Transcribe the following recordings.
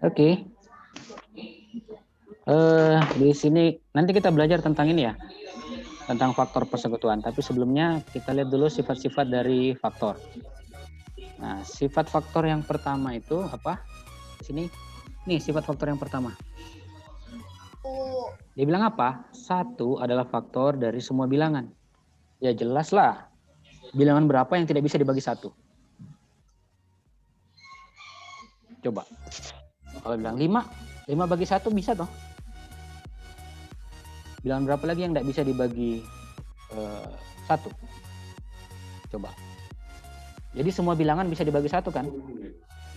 Oke. Di sini nanti kita belajar tentang ini ya, tentang faktor persekutuan. Tapi sebelumnya kita lihat dulu sifat-sifat dari faktor. Nah, sifat faktor yang pertama itu apa? Di sini, nih sifat faktor yang pertama. Dia bilang apa? 1 adalah faktor dari semua bilangan. Ya jelas lah. Bilangan berapa yang tidak bisa dibagi 1? Coba. Kalau bilang 5 bagi 1 bisa toh? Bilangan berapa lagi yang tidak bisa dibagi 1? Coba. Jadi semua bilangan bisa dibagi 1 kan?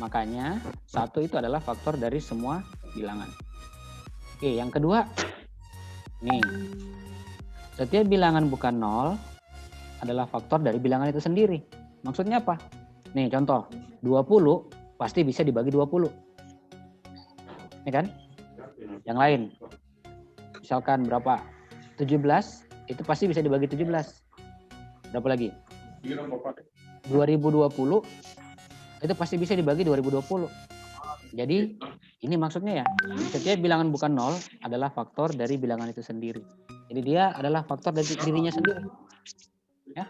Makanya 1 itu adalah faktor dari semua bilangan. Oke, yang kedua. Nih. Setiap bilangan bukan 0 adalah faktor dari bilangan itu sendiri. Maksudnya apa? Nih contoh, 20 pasti bisa dibagi 20. Ini kan? Yang lain. Misalkan berapa? 17 itu pasti bisa dibagi 17. Berapa lagi? 2020 itu pasti bisa dibagi 2020. Jadi ini maksudnya ya, setiap bilangan bukan 0 adalah faktor dari bilangan itu sendiri. Jadi dia adalah faktor dari dirinya sendiri. Ya.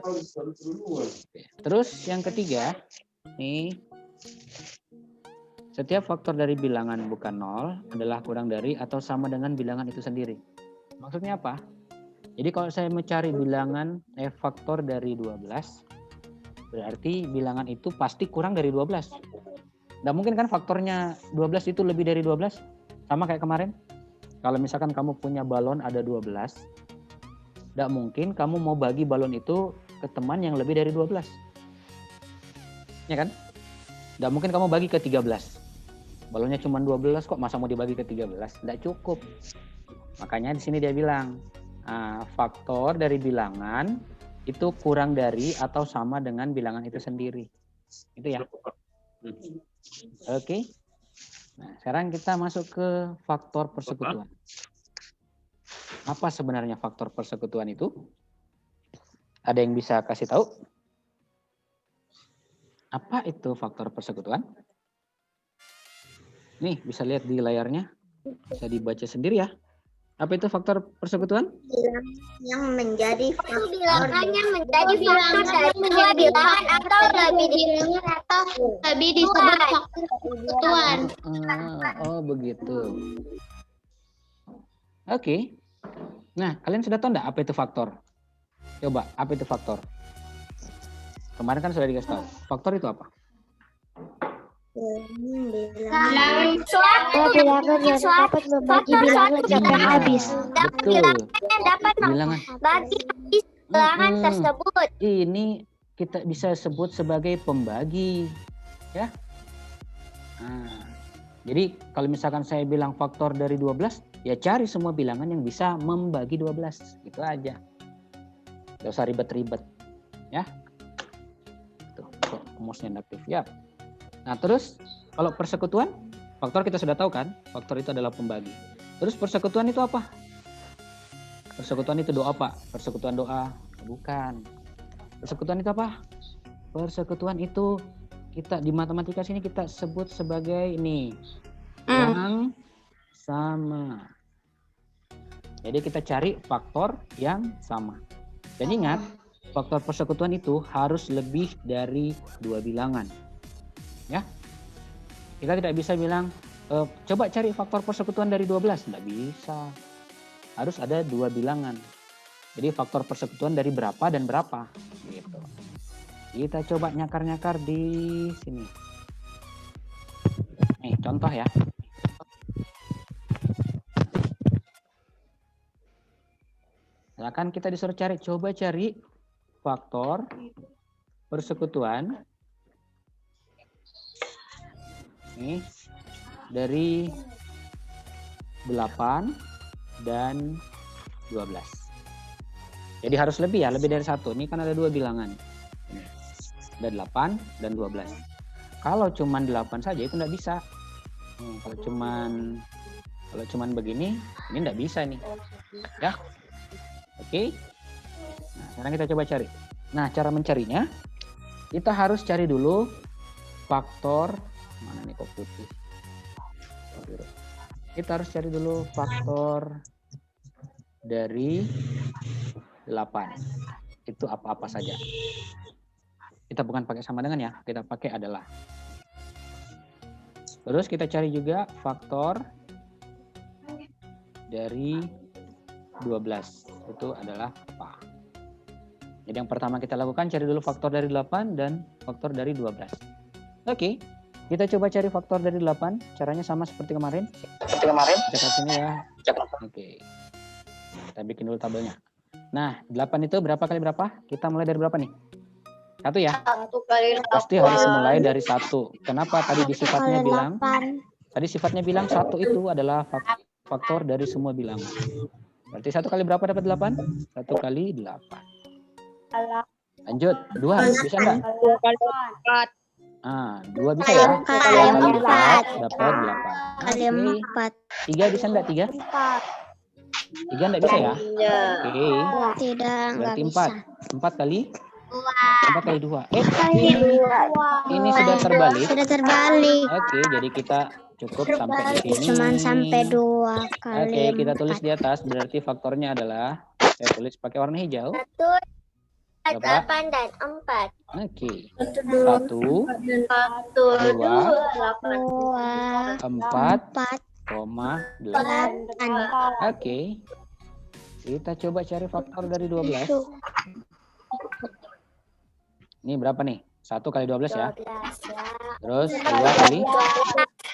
Terus yang ketiga, nih setiap faktor dari bilangan bukan 0 adalah kurang dari atau sama dengan bilangan itu sendiri. Maksudnya apa? Jadi kalau saya mencari bilangan faktor dari 12, berarti bilangan itu pasti kurang dari 12. Nggak mungkin kan faktornya 12 itu lebih dari 12? Sama kayak kemarin. Kalau misalkan kamu punya balon ada 12, nggak mungkin kamu mau bagi balon itu ke teman yang lebih dari 12. Ya kan? Nggak mungkin kamu bagi ke 13. Balonnya cuma 12 kok, masa mau dibagi ke 13? Nggak cukup. Makanya di sini dia bilang, faktor dari bilangan itu kurang dari atau sama dengan bilangan itu sendiri. Itu ya. Oke. Nah, sekarang kita masuk ke faktor persekutuan. Apa sebenarnya faktor persekutuan itu? Ada yang bisa kasih tahu? Apa itu faktor persekutuan? Nih, bisa lihat di layarnya. Bisa dibaca sendiri ya. Apa itu faktor persekutuan? Yang menjadi Bilangannya menjadi faktor dari dua bilangan atau lebih disebut faktor persekutuan. Oh, begitu. Oke. Nah, kalian sudah tahu enggak apa itu faktor? Coba, apa itu faktor? Kemarin kan sudah dikasih tahu. Faktor itu apa? Bilangan suatu Bilangan yang dapat membagi bilangan sampai habis. Betul. dapat Bilangan. bagi habis bilangan tersebut. Ini kita bisa sebut sebagai pembagi, ya. Nah, jadi kalau misalkan saya bilang faktor dari 12, ya cari semua bilangan yang bisa membagi 12. Gitu aja. Gak usah ribet-ribet, ya. Tuh, rumusnya induktif, ya. Nah, terus kalau persekutuan, faktor kita sudah tahu kan, faktor itu adalah pembagi. Terus persekutuan itu apa? Persekutuan itu doa, Pak. Persekutuan doa, bukan. Persekutuan itu apa? Persekutuan itu kita di matematika sini kita sebut sebagai ini yang sama. Jadi kita cari faktor yang sama. Dan ingat, faktor persekutuan itu harus lebih dari 2 bilangan. Ya, kita tidak bisa bilang coba cari faktor persekutuan dari 12, tidak bisa. Harus ada 2 bilangan. Jadi faktor persekutuan dari berapa dan berapa, gitu. Kita coba nyakar-nyakar di sini. Nih contoh ya. Silakan kita disuruh cari, coba cari faktor persekutuan. Nih, dari 8 dan 12. Jadi harus lebih ya, lebih dari 1. Ini kan ada 2 bilangan. Ini. Ada 8 dan 12. Kalau cuman 8 saja itu enggak bisa. Kalau cuman begini, ini enggak bisa nih. Ya. Oke. Nah, sekarang kita coba cari. Nah, cara mencarinya, kita harus cari dulu faktor, mana nih kok putih? Kita harus cari dulu faktor dari 8. Itu apa-apa saja. Kita bukan pakai sama dengan ya, kita pakai adalah. Terus kita cari juga faktor dari 12. Itu adalah apa? Jadi yang pertama kita lakukan cari dulu faktor dari 8 dan faktor dari 12. Oke, kita coba cari faktor dari 8. Caranya sama seperti kemarin. Kita ke sini ya. Oke. Kita bikin dulu tabelnya. Nah, 8 itu berapa kali berapa? Kita mulai dari berapa nih? 1 ya? 1 kali Pasti harus mulai dari 1. Kenapa tadi di sifatnya Kali bilang? 8. Tadi sifatnya bilang 1 itu adalah faktor dari semua bilangan. Berarti 1 kali berapa dapat 8? 1 kali 8. Lanjut, 2 bisa enggak? 2 kali 4. Ah, 2 bisa ya? 2 Kali kali 4 4. dapat 8. Kali Oke. 4. 3 bisa enggak 3? 3 enggak bisa ya? Iya. Oke. Tidak, enggak Berarti bisa. 4 kali 4 kali 2. Kali 2. Ini sudah terbalik. Sudah terbalik. Oke, jadi kita cukup sampai di sini. Cuman sampai 2 kali. Oke, kita tulis 4. di atas. Berarti faktornya adalah, saya tulis pakai warna hijau. 1, 8 dan 4. Oke. 1, 1, 2, 8. 4, 4. 8. 8. Oke. Kita coba cari faktor dari 12. Itu. Ini berapa nih? 1 kali 12 ya. 12 ya. Terus 2 kali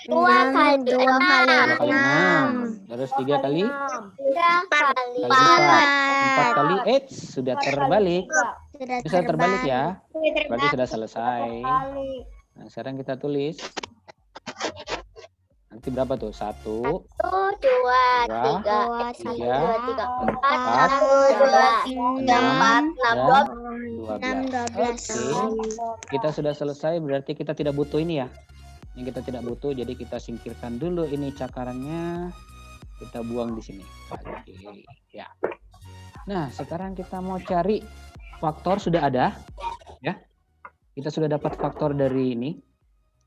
2 kali 2 kali 2 kali 6. 6. Terus 3 kali 3 kali 4 kali sudah terbalik. Bisa terbalik ya. Berarti sudah selesai. Nah, sekarang kita tulis. Nanti berapa tuh? 1, 1, 2, 3, 3, 4, 12, 6, 12. Oke. Kita sudah selesai, berarti kita tidak butuh ini ya. Ini kita tidak butuh, jadi kita singkirkan dulu ini cakarannya. Kita buang di sini. Oke, ya. Nah, sekarang kita mau cari faktor sudah ada, ya. Kita sudah dapat faktor dari ini.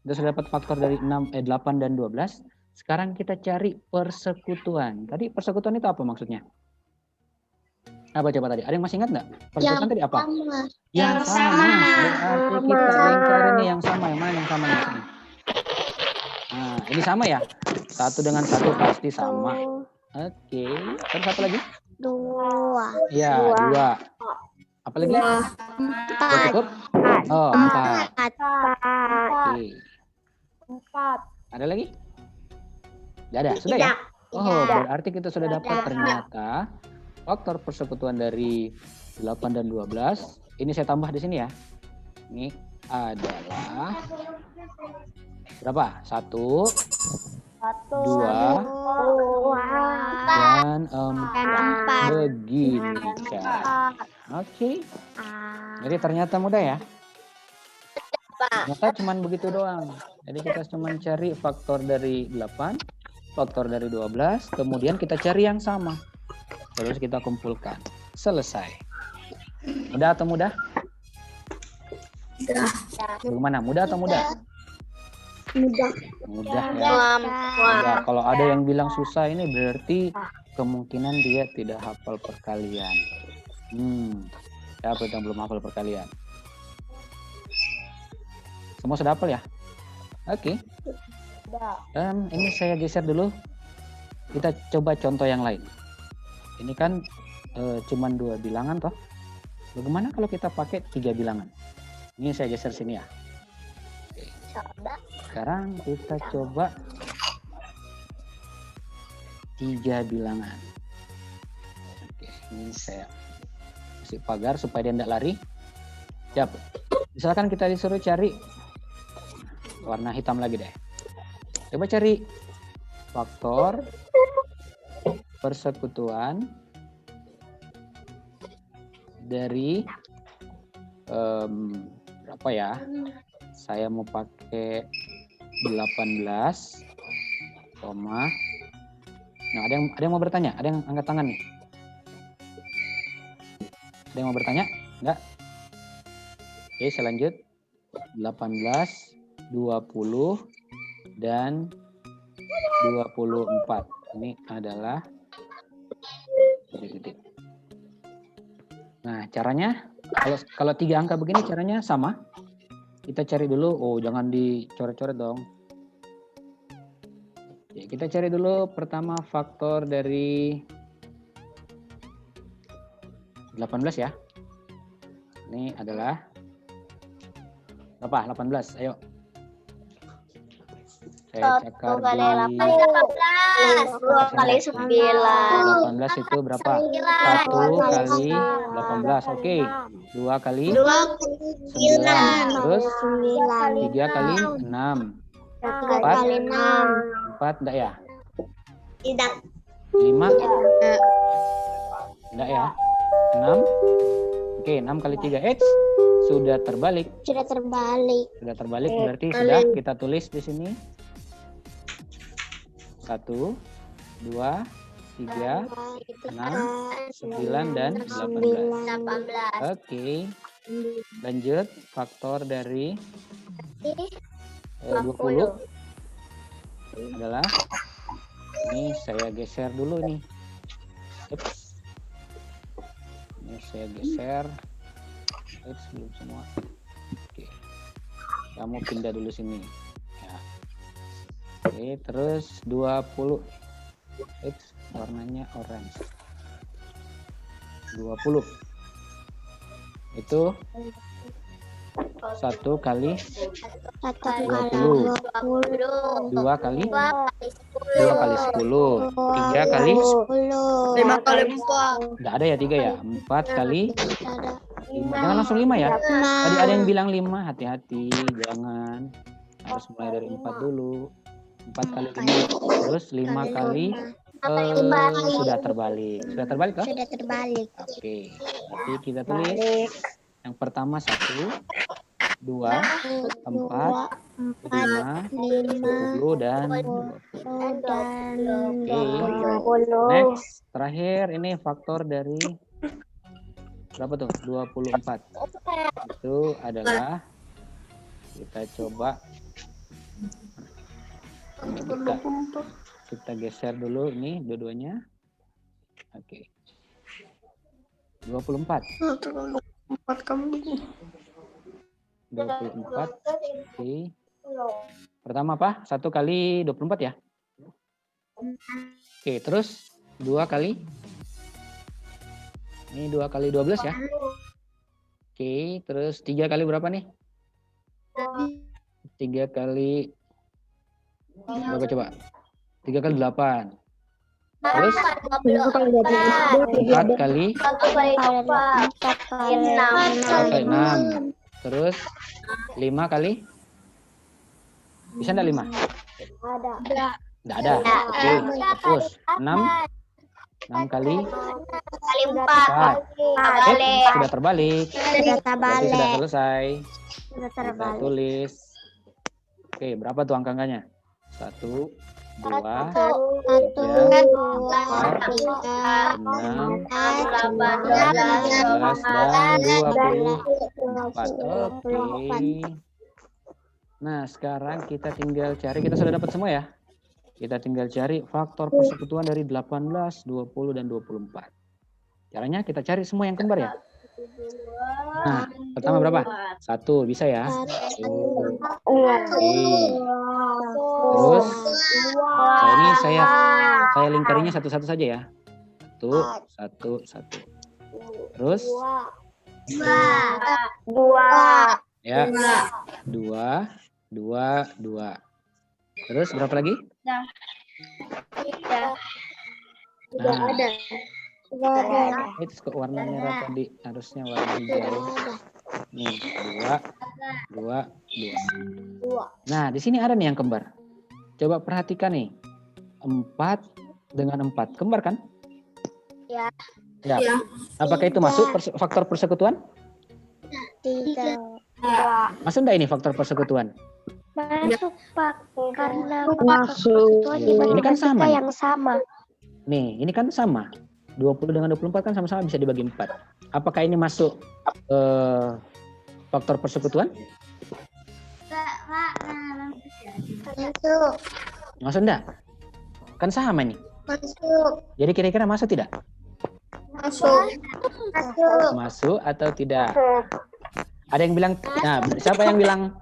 Kita sudah dapat faktor dari 8 dan 12. Sekarang kita cari persekutuan. Tadi persekutuan itu apa maksudnya? Apa coba tadi? Ada yang masih ingat nggak? Persekutuan tadi apa? Yang sama. Berarti kita lingkarin ini yang sama. Yang mana yang sama nih? Nah, ini sama ya? 1 dengan 1 pasti sama. Oke. Terus satu lagi? 2. Ya, 2. Apa lagi? Udah 4. cukup? Oh, 4. 4. Oke. Ada lagi? Tidak ada, sudah ya? Oh, berarti kita sudah dapat ternyata faktor persekutuan dari 8 dan 12. Ini saya tambah di sini ya. Ini adalah berapa? 1, 2, dan 4. Begini cara. Oke. Jadi ternyata mudah ya. Ternyata cuma begitu doang. Jadi kita cuma cari faktor dari 8, faktor dari 12, kemudian kita cari yang sama. Terus kita kumpulkan. Selesai. Mudah atau mudah? Bagaimana? Mudah atau mudah? Mudah ya. Mudah. Kalau ada yang bilang susah ini berarti kemungkinan dia tidak hafal perkalian. Siapa yang belum hafal perkalian? Semua sudah hafal ya? Oke. Ini saya geser dulu. Kita coba contoh yang lain. Ini kan cuman 2 bilangan toh. Bagaimana kalau kita pakai 3 bilangan? Ini saya geser sini ya. Oke. Sekarang kita coba 3 bilangan. Oke, ini saya kasih pagar supaya dia tidak lari. Siap. Misalkan kita disuruh cari warna hitam lagi deh. Coba cari faktor persekutuan dari berapa ya? Saya mau pakai 18, nah ada yang mau bertanya? Ada yang angkat tangan nih? Ada yang mau bertanya? Enggak? Oke, saya lanjut. 18 20 dan 24. Ini adalah titik. Nah, caranya kalau 3 angka begini caranya sama. Kita cari dulu, jangan dicoret-coret dong. Ya, kita cari dulu pertama faktor dari 18 ya. Ini adalah berapa? 18. Ayo. Saya cakar di 18. 2 kali 9. 18 itu berapa? 1 kali 18. Oke. 2 kali 9. Terus 3 kali 6. 3 kali 6. 4 enggak ya? Tidak. 5? Enggak ya? 6? Oke, 6 kali 3 X sudah terbalik. Sudah terbalik. Sudah terbalik berarti sudah kita tulis di sini. 1, 2, 3, 6, 9 dan 18. Oke. Lanjut faktor dari 20 adalah ini saya geser dulu nih. Ups. Ini saya geser. Belum semua. Oke. Kamu pindah dulu sini. Ya. Oke, terus 20 X warnanya orange. 20 itu 1 kali 20, 2 kali 10, 3 kali 5 kali 4. enggak ada ya 3 ya, 4 kali 5. Jangan langsung 5 ya. Tadi ada yang bilang 5, hati-hati, jangan. Harus mulai dari 4 dulu. 4 kali 5, terus 5 kali sudah terbalik. Sudah terbalik kan? Sudah terbalik. Oke, berarti kita tulis yang pertama 1, 2, 4, 5, 10 dan 20. Oke, next, terakhir ini faktor dari berapa tuh? 24. Itu adalah kita coba kita geser dulu ini dua-duanya. Oke. 24. 24. Oke. Pertama apa? 1 kali 24 ya? Oke, terus 2 kali. Ini 2 kali 12 ya? Oke, terus 3 kali berapa nih? 3 kali berapa coba? 3 kali 8. Terus 4 kali 6. Terus 5 kali? Bisa enggak 5? Enggak ada. Oke, hapus. 6 kali 4. Sudah terbalik. Berarti sudah selesai. Kita tulis. Oke, berapa tuh angka-angkanya? 1, 2, 3, 4, 6, 11, dan 24. Oke. Nah, sekarang kita tinggal cari, kita sudah dapat semua ya. Kita tinggal cari faktor persekutuan dari 18, 20, dan 24. Caranya kita cari semua yang kembar ya. Nah, pertama berapa? 1, bisa ya. 1. Oke. Terus ini saya lingkarinya satu-satu saja ya. 1, 1. Terus 2. ya 2, 2. Terus berapa lagi? Nah, itu kok warna merah tadi, harusnya warna hijau. Nih, 2. Nah, di sini ada nih yang kembar. Coba perhatikan nih. 4 dengan 4. Kembar kan? Ya. Ya. Apakah itu masuk faktor persekutuan? Tidak. Masuk enggak ini faktor persekutuan? Masuk Pak, karena Masuk. Ini kan sama. yang sama. Nih, ini kan sama. 20 dengan 24 kan sama-sama bisa dibagi 4. Apakah ini masuk faktor persekutuan? Enggak, Pak. Masuk. Masuk enggak? Kan sama nih. Masuk. Jadi kira-kira masuk tidak? Masuk. Masuk. Masuk atau tidak? Ada yang bilang, nah siapa yang bilang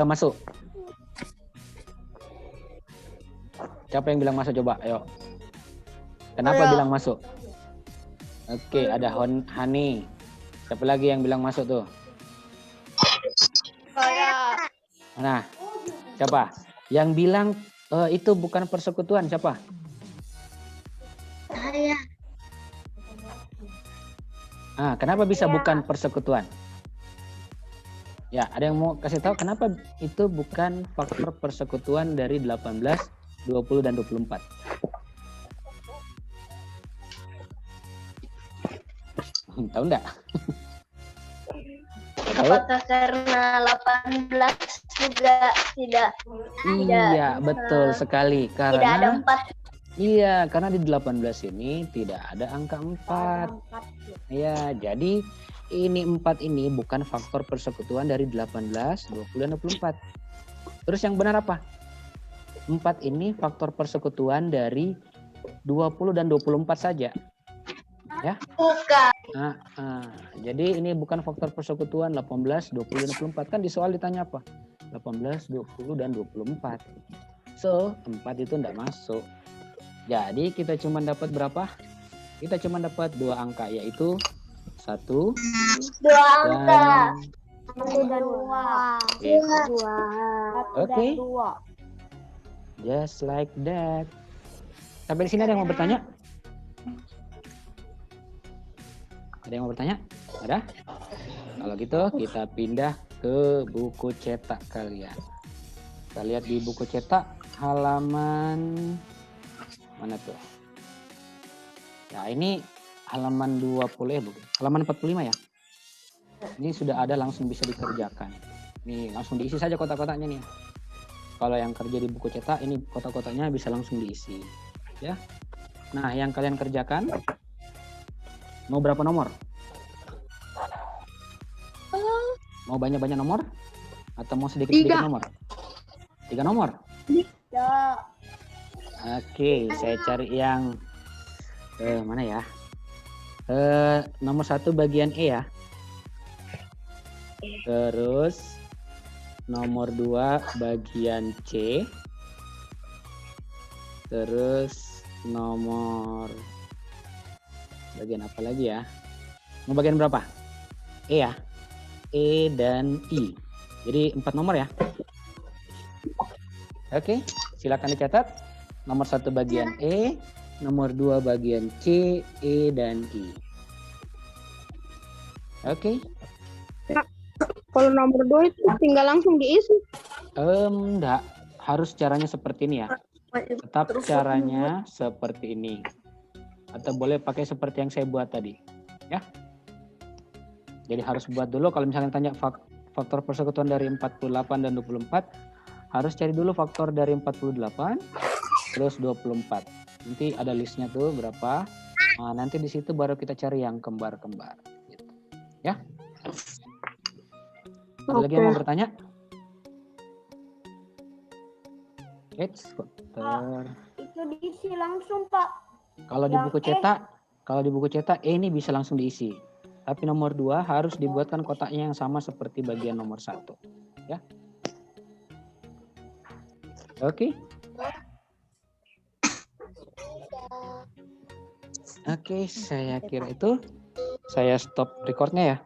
masuk? Siapa yang bilang masuk coba? Ayo. Kenapa Ayo. bilang masuk? Oke, ada Hani. Siapa lagi yang bilang masuk tuh? Saya. Nah, siapa? Yang bilang itu bukan persekutuan siapa? Saya. Ah, kenapa bisa bukan persekutuan? Ya, ada yang mau kasih tahu kenapa itu bukan faktor persekutuan dari 18, 20 dan 24? Tahu enggak? Apakah karena 18 juga tidak Iya, betul sekali. tidak ada Karena 4? iya, karena di 18 ini tidak ada angka 4. Ya, jadi ini 4 ini bukan faktor persekutuan dari 18, 20 dan 24. Terus yang benar apa? 4 ini faktor persekutuan dari 20 dan 24 saja. Ya. Bukan. Jadi ini bukan faktor persekutuan 18, 20 dan 24. Kan di soal ditanya apa? 18, 20 dan 24. So, 4 itu enggak masuk. Jadi kita cuma dapat berapa? Kita cuma dapat 2 angka, yaitu 1 2 angka. dan 2. gitu. 2. Oke. Just like that. Sampai di sini ada yang mau bertanya? Ada yang mau bertanya? Ada? Kalau gitu kita pindah ke buku cetak kalian. Kita lihat di buku cetak halaman mana tuh? Ya ini halaman 20 ya, bukan? Halaman 45 ya. Ini sudah ada langsung bisa dikerjakan. Nih langsung diisi saja kotak-kotaknya nih. Kalau yang kerja di buku cetak ini kotak-kotaknya bisa langsung diisi, ya. Nah yang kalian kerjakan mau berapa nomor? Mau banyak-banyak nomor? Atau mau sedikit-sedikit nomor? 3 nomor? Oke, saya cari yang mana ya? Nomor 1 bagian E ya. Terus nomor 2 bagian C. Terus nomor bagian apa lagi ya? Mau bagian berapa? E ya. E dan I. Jadi 4 nomor ya. Oke, silakan dicatat. Nomor 1 bagian E, nomor 2 bagian C, E dan I. Oke. Kalau nomor 2 itu tinggal langsung diisi. Enggak, harus caranya seperti ini ya. Tetap caranya seperti ini. Atau boleh pakai seperti yang saya buat tadi, ya. Jadi harus buat dulu kalau misalnya tanya faktor persekutuan dari 48 dan 24, harus cari dulu faktor dari 48 terus 24. Nanti ada listnya tuh berapa. Nah, nanti di situ baru kita cari yang kembar-kembar gitu. Ya. Ada lagi yang mau bertanya? Faktor. Itu diisi langsung, Pak. Kalau di buku cetak E ini bisa langsung diisi. Tapi nomor 2 harus dibuatkan kotaknya yang sama seperti bagian nomor 1. Ya. Oke. Oke, saya kira itu. Saya stop recordnya ya.